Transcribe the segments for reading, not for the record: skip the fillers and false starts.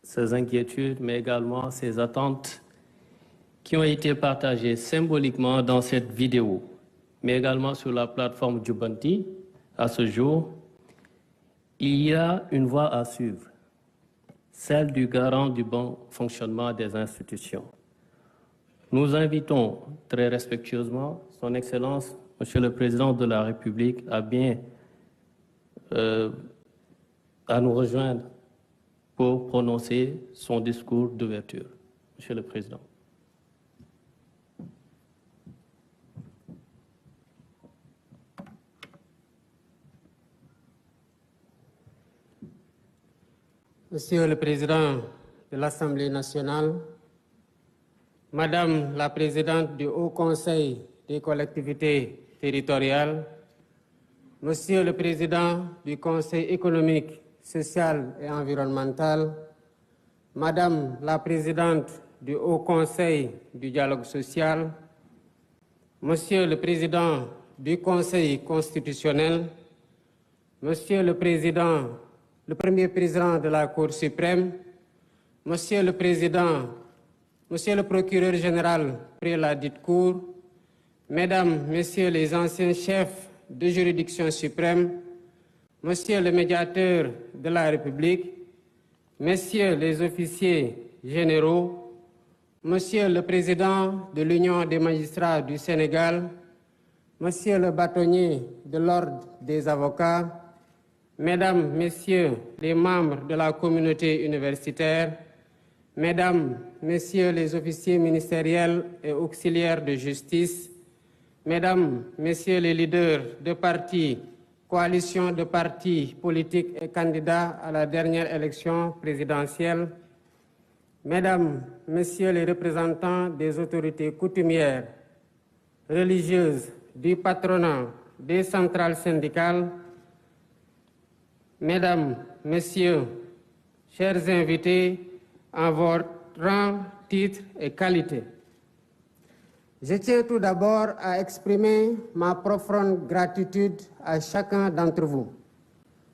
ces inquiétudes, mais également ces attentes qui ont été partagées symboliquement dans cette vidéo, mais également sur la plateforme Jubanti. À ce jour, il y a une voie à suivre, celle du garant du bon fonctionnement des institutions. Nous invitons très respectueusement Son Excellence, Monsieur le Président de la République, à nous rejoindre pour prononcer son discours d'ouverture. Monsieur le Président. Monsieur le Président de l'Assemblée nationale, Madame la Présidente du Haut Conseil des collectivités territoriales, Monsieur le Président du Conseil économique, social et environnemental, Madame la Présidente du Haut Conseil du dialogue social, Monsieur le Président du Conseil constitutionnel, Monsieur le Premier Président de la Cour suprême, Monsieur le Président, Monsieur le Procureur général près la dite Cour, Mesdames, Messieurs les anciens chefs de juridiction suprême, Monsieur le Médiateur de la République, Messieurs les officiers généraux, Monsieur le Président de l'Union des magistrats du Sénégal, Monsieur le bâtonnier de l'Ordre des avocats, Mesdames, Messieurs les membres de la communauté universitaire, Mesdames, Messieurs les officiers ministériels et auxiliaires de justice, Mesdames, Messieurs les leaders de partis, coalitions de partis politiques et candidats à la dernière élection présidentielle, Mesdames, Messieurs les représentants des autorités coutumières, religieuses, du patronat, des centrales syndicales, Mesdames, Messieurs, chers invités, en votre rang, titre et qualité. Je tiens tout d'abord à exprimer ma profonde gratitude à chacun d'entre vous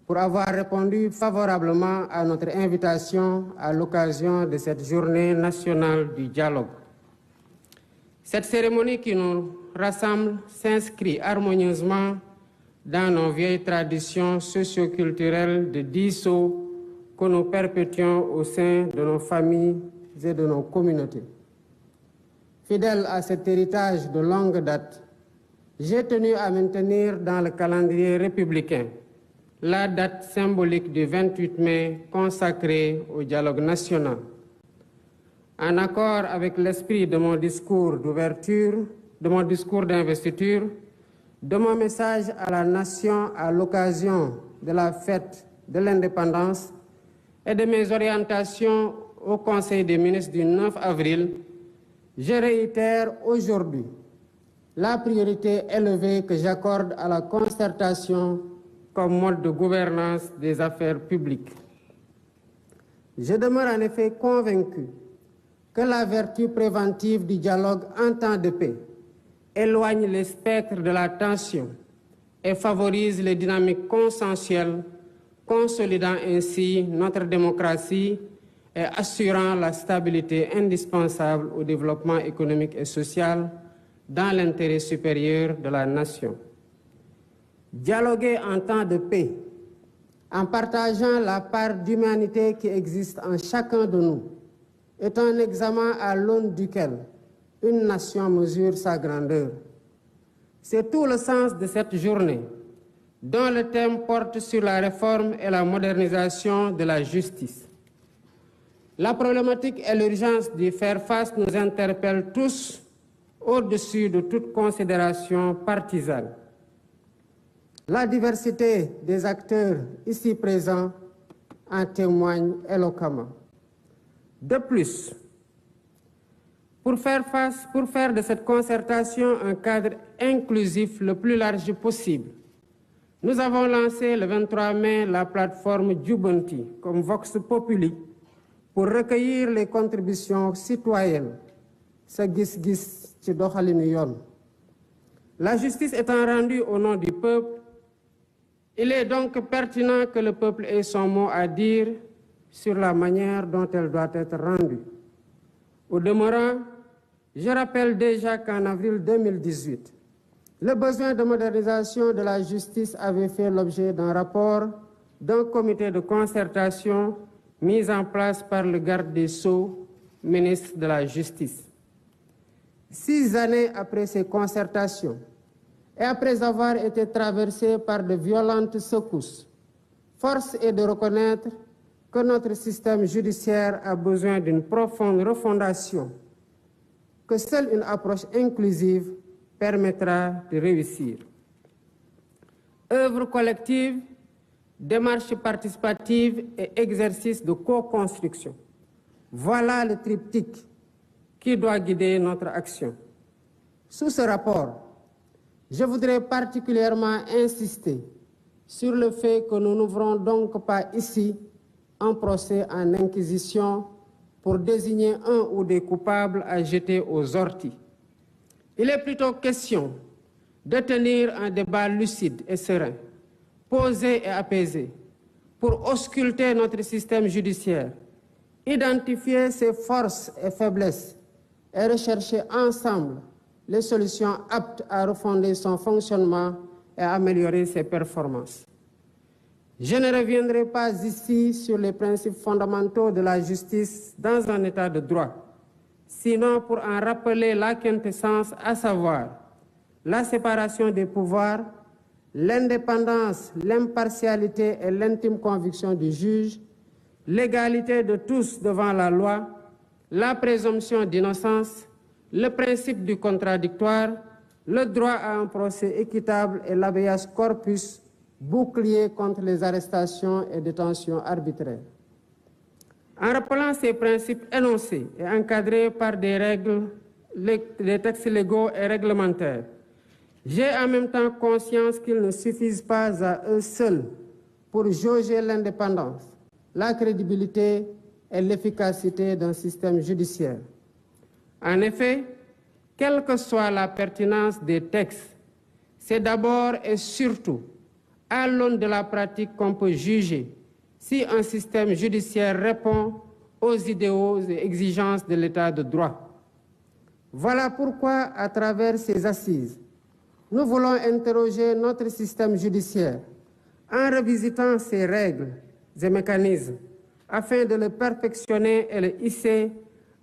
pour avoir répondu favorablement à notre invitation à l'occasion de cette journée nationale du dialogue. Cette cérémonie qui nous rassemble s'inscrit harmonieusement dans nos vieilles traditions socio-culturelles de dialogue que nous perpétuons au sein de nos familles et de nos communautés. Fidèle à cet héritage de longue date, j'ai tenu à maintenir dans le calendrier républicain la date symbolique du 28 mai consacrée au dialogue national. En accord avec l'esprit de mon discours d'ouverture, de mon discours d'investiture, de mon message à la nation à l'occasion de la fête de l'indépendance et de mes orientations au Conseil des ministres du 9 avril, je réitère aujourd'hui la priorité élevée que j'accorde à la concertation comme mode de gouvernance des affaires publiques. Je demeure en effet convaincu que la vertu préventive du dialogue en temps de paix éloigne les spectres de la tension et favorise les dynamiques consensuelles, consolidant ainsi notre démocratie et assurant la stabilité indispensable au développement économique et social dans l'intérêt supérieur de la nation. Dialoguer en temps de paix, en partageant la part d'humanité qui existe en chacun de nous, est un examen à l'aune duquel une nation mesure sa grandeur. C'est tout le sens de cette journée, dont le thème porte sur la réforme et la modernisation de la justice. La problématique et l'urgence d'y faire face nous interpellent tous au-dessus de toute considération partisane. La diversité des acteurs ici présents en témoigne éloquemment. De plus, pour faire de cette concertation un cadre inclusif le plus large possible, nous avons lancé le 23 mai la plateforme Jubanti comme Vox Populi pour recueillir les contributions citoyennes. Sa gis-gis ci doxalinu yoon. La justice étant rendue au nom du peuple, il est donc pertinent que le peuple ait son mot à dire sur la manière dont elle doit être rendue. Au demeurant, je rappelle déjà qu'en avril 2018, le besoin de modernisation de la justice avait fait l'objet d'un rapport d'un comité de concertation mis en place par le garde des Sceaux, ministre de la Justice. 6 années après ces concertations, et après avoir été traversée par de violentes secousses, force est de reconnaître que notre système judiciaire a besoin d'une profonde refondation, que seule une approche inclusive permettra de réussir. Œuvre collective, démarche participative et exercice de co-construction. Voilà le triptyque qui doit guider notre action. Sous ce rapport, je voudrais particulièrement insister sur le fait que nous n'ouvrons donc pas ici un procès en inquisition pour désigner un ou des coupables à jeter aux orties. Il est plutôt question de tenir un débat lucide et serein, posé et apaisé, pour ausculter notre système judiciaire, identifier ses forces et faiblesses et rechercher ensemble les solutions aptes à refonder son fonctionnement et à améliorer ses performances. Je ne reviendrai pas ici sur les principes fondamentaux de la justice dans un état de droit, sinon pour en rappeler la quintessence, à savoir la séparation des pouvoirs, l'indépendance, l'impartialité et l'intime conviction du juge, l'égalité de tous devant la loi, la présomption d'innocence, le principe du contradictoire, le droit à un procès équitable et l'habeas corpus, bouclier contre les arrestations et détentions arbitraires. En rappelant ces principes énoncés et encadrés par des textes légaux et réglementaires, j'ai en même temps conscience qu'ils ne suffisent pas à eux seuls pour jauger l'indépendance, la crédibilité et l'efficacité d'un système judiciaire. En effet, quelle que soit la pertinence des textes, c'est d'abord et surtout à l'aune de la pratique qu'on peut juger si un système judiciaire répond aux idéaux et exigences de l'état de droit. Voilà pourquoi, à travers ces assises, nous voulons interroger notre système judiciaire en revisitant ses règles et mécanismes afin de le perfectionner et le hisser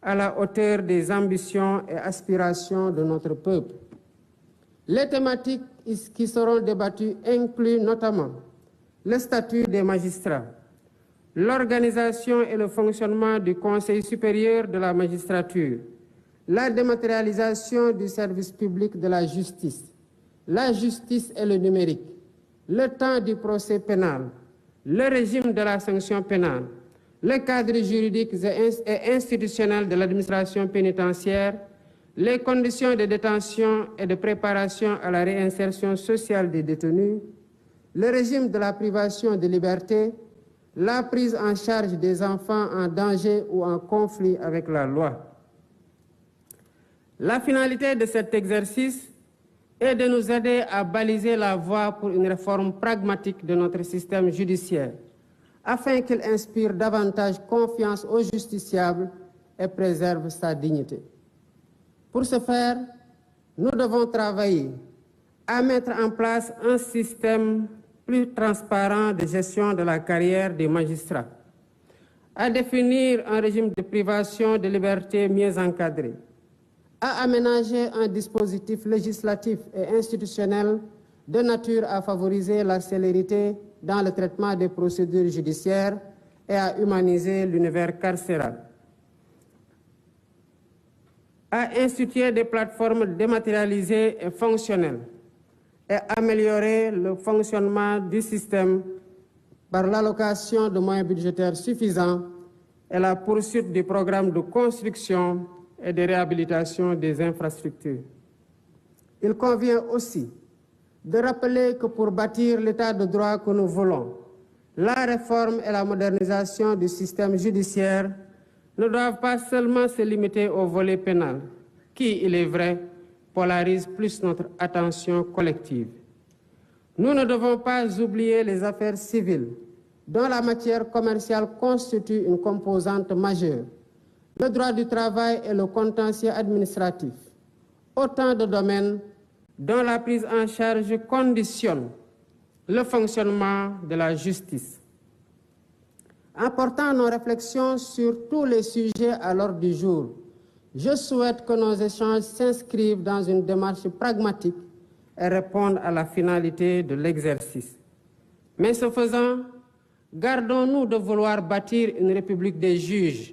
à la hauteur des ambitions et aspirations de notre peuple. Les thématiques qui seront débattues incluent notamment le statut des magistrats, l'organisation et le fonctionnement du Conseil supérieur de la magistrature, la dématérialisation du service public de la justice et le numérique, le temps du procès pénal, le régime de la sanction pénale, le cadre juridique et institutionnel de l'administration pénitentiaire, les conditions de détention et de préparation à la réinsertion sociale des détenus, le régime de la privation de liberté, la prise en charge des enfants en danger ou en conflit avec la loi. La finalité de cet exercice est de nous aider à baliser la voie pour une réforme pragmatique de notre système judiciaire, afin qu'il inspire davantage confiance aux justiciables et préserve sa dignité. Pour ce faire, nous devons travailler à mettre en place un système plus transparent de gestion de la carrière des magistrats, à définir un régime de privation de liberté mieux encadré, à aménager un dispositif législatif et institutionnel de nature à favoriser la célérité dans le traitement des procédures judiciaires et à humaniser l'univers carcéral, à instituer des plateformes dématérialisées et fonctionnelles et améliorer le fonctionnement du système par l'allocation de moyens budgétaires suffisants et la poursuite du programme de construction et de réhabilitation des infrastructures. Il convient aussi de rappeler que pour bâtir l'état de droit que nous voulons, la réforme et la modernisation du système judiciaire ne doivent pas seulement se limiter au volet pénal, qui, il est vrai, polarise plus notre attention collective. Nous ne devons pas oublier les affaires civiles, dont la matière commerciale constitue une composante majeure, le droit du travail et le contentieux administratif, autant de domaines dont la prise en charge conditionne le fonctionnement de la justice. En portant nos réflexions sur tous les sujets à l'ordre du jour, je souhaite que nos échanges s'inscrivent dans une démarche pragmatique et répondent à la finalité de l'exercice. Mais ce faisant, gardons-nous de vouloir bâtir une république des juges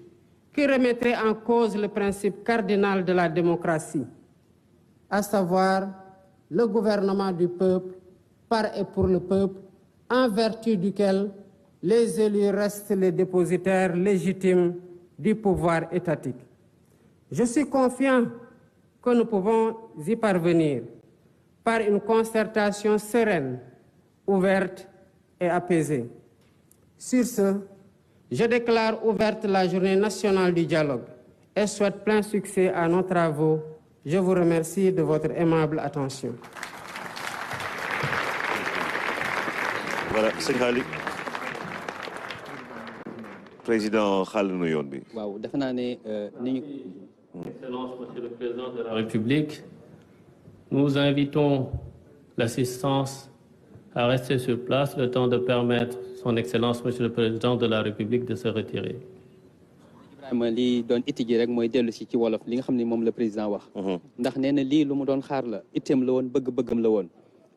qui remettrait en cause le principe cardinal de la démocratie, à savoir le gouvernement du peuple, par et pour le peuple, en vertu duquel les élus restent les dépositaires légitimes du pouvoir étatique. Je suis confiant que nous pouvons y parvenir par une concertation sereine, ouverte et apaisée. Sur ce, je déclare ouverte la journée nationale du dialogue et souhaite plein succès à nos travaux. Je vous remercie de votre aimable attention. Voilà, c'est Khali. Président Khali Nouyondi. Wow, Excellence, Monsieur le Président de la République, nous invitons l'assistance à rester sur place le temps de permettre Son Excellence, Monsieur le Président de la République, de se retirer. li doon itti ji rek mooy dellu si ci wolof li nga xam ne moom la président wax ndax nee na lii lu mu doon xaar la itteem la woon bëgg-bëggam la woon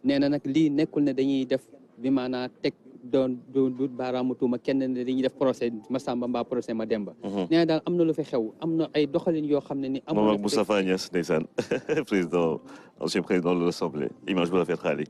nee na nag lii nekkul ne dañuy def bi maanaa teg doon du baaraamu tuuma kenn ne dañuy def procès Massamba mbaa procès Mademba nee na daal am na lu fi xew am na ay doxalin yoo xam ne ni moom ak Moustapha Niasse ndeysaan président ancien président de l'Assemblée image bu rafet Khali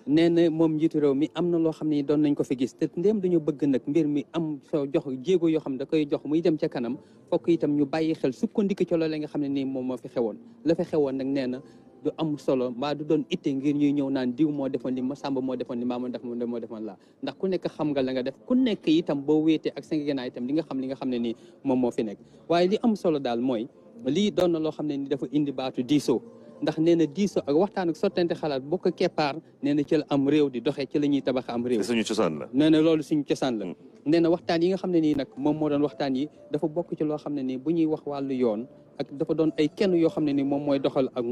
nee na moom njiitu réew mi am na loo xam ne doon nañ ko fi gis te ndéem dañu bëgg nag mbir mi am soo jox jéego yoo xam ne da koy jox muy dem ca kanam fokk itam ñu bàyyi xel sukkandiku ci loolu nga xam ne nii moom moo fi xewoon la fi xewoon nag nee na du am solo mbaa du doon itte ngir ñuy ñëw naan diw moo defoon li Massamba moo defoon li mbaa moo defoon laa ndax ku nekk xam nga la nga def ku nekk itam boo wéetee ak sa gànnaay itam li nga xam ne nii moom moo fi nekk waaye li am solo daal mooy lii doon na loo xam ne ni dafa indi baatu diisoo ndax nee na diisoo ak waxtaan ak sottante xalaat boo ko keppaar nee na ci la am réew di doxee ci la ñuy tabax am réew. suñu cosaan la. nee na loolu suñu cosaan la. nee na waxtaan yi nga xam ne nii nag moom moo doon waxtaan yi dafa bokk ci loo xam ne nii bu ñuy wax wàllu yoon ak dafa doon ay kenn yoo xam ne nii moom mooy doxal ak.